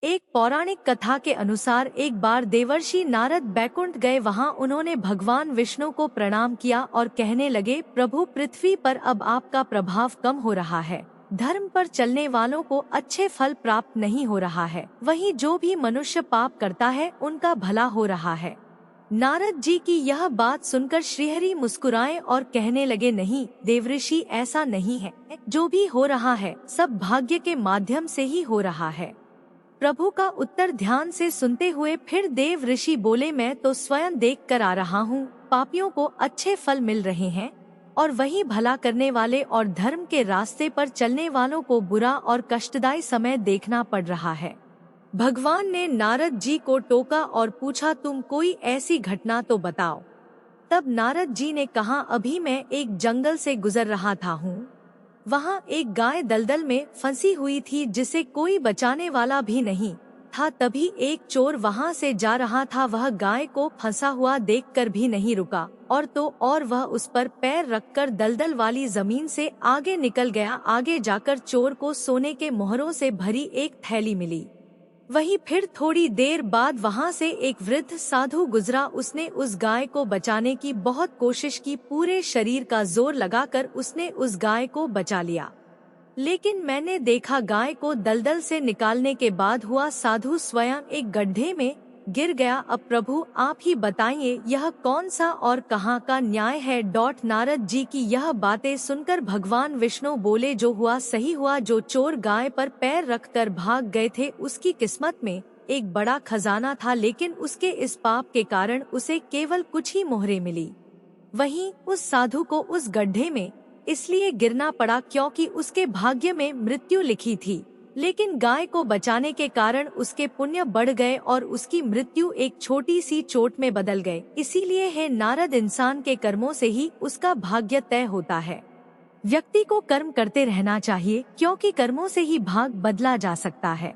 एक पौराणिक कथा के अनुसार एक बार देवर्षि नारद बैकुंठ गए। वहां उन्होंने भगवान विष्णु को प्रणाम किया और कहने लगे, प्रभु, पृथ्वी पर अब आपका प्रभाव कम हो रहा है। धर्म पर चलने वालों को अच्छे फल प्राप्त नहीं हो रहा है, वहीं जो भी मनुष्य पाप करता है उनका भला हो रहा है। नारद जी की यह बात सुनकर श्रीहरि मुस्कुराए और कहने लगे, नहीं देवऋषि, ऐसा नहीं है। जो भी हो रहा है सब भाग्य के माध्यम से ही हो रहा है। प्रभु का उत्तर ध्यान से सुनते हुए फिर देव ऋषि बोले, मैं तो स्वयं देख कर आ रहा हूँ, पापियों को अच्छे फल मिल रहे हैं और वही भला करने वाले और धर्म के रास्ते पर चलने वालों को बुरा और कष्टदायी समय देखना पड़ रहा है। भगवान ने नारद जी को टोका और पूछा, तुम कोई ऐसी घटना तो बताओ। तब नारद जी ने कहा, अभी मैं एक जंगल से गुजर रहा था हूँ। वहाँ एक गाय दलदल में फंसी हुई थी जिसे कोई बचाने वाला भी नहीं था। तभी एक चोर वहाँ से जा रहा था। वह गाय को फंसा हुआ देखकर भी नहीं रुका और वह उस पर पैर रखकर दलदल वाली जमीन से आगे निकल गया। आगे जाकर चोर को सोने के मोहरों से भरी एक थैली मिली। वहीं फिर थोड़ी देर बाद वहां से एक वृद्ध साधु गुजरा। उसने उस गाय को बचाने की बहुत कोशिश की, पूरे शरीर का जोर लगाकर उसने उस गाय को बचा लिया। लेकिन मैंने देखा गाय को दलदल से निकालने के बाद हुआ साधु स्वयं एक गड्ढे में गिर गया। अब प्रभु आप ही बताइए, यह कौन सा और कहाँ का न्याय है। नारद जी की यह बातें सुनकर भगवान विष्णु बोले, जो हुआ सही हुआ। जो चोर गाय पर पैर रखकर भाग गए थे उसकी किस्मत में एक बड़ा खजाना था, लेकिन उसके इस पाप के कारण उसे केवल कुछ ही मोहरे मिली। वहीं उस साधु को उस गड्ढे में इसलिए गिरना पड़ा क्योंकि उसके भाग्य में मृत्यु लिखी थी, लेकिन गाय को बचाने के कारण उसके पुण्य बढ़ गए और उसकी मृत्यु एक छोटी सी चोट में बदल गए। इसीलिए है नारद, इंसान के कर्मों से ही उसका भाग्य तय होता है। व्यक्ति को कर्म करते रहना चाहिए क्योंकि कर्मों से ही भाग बदला जा सकता है।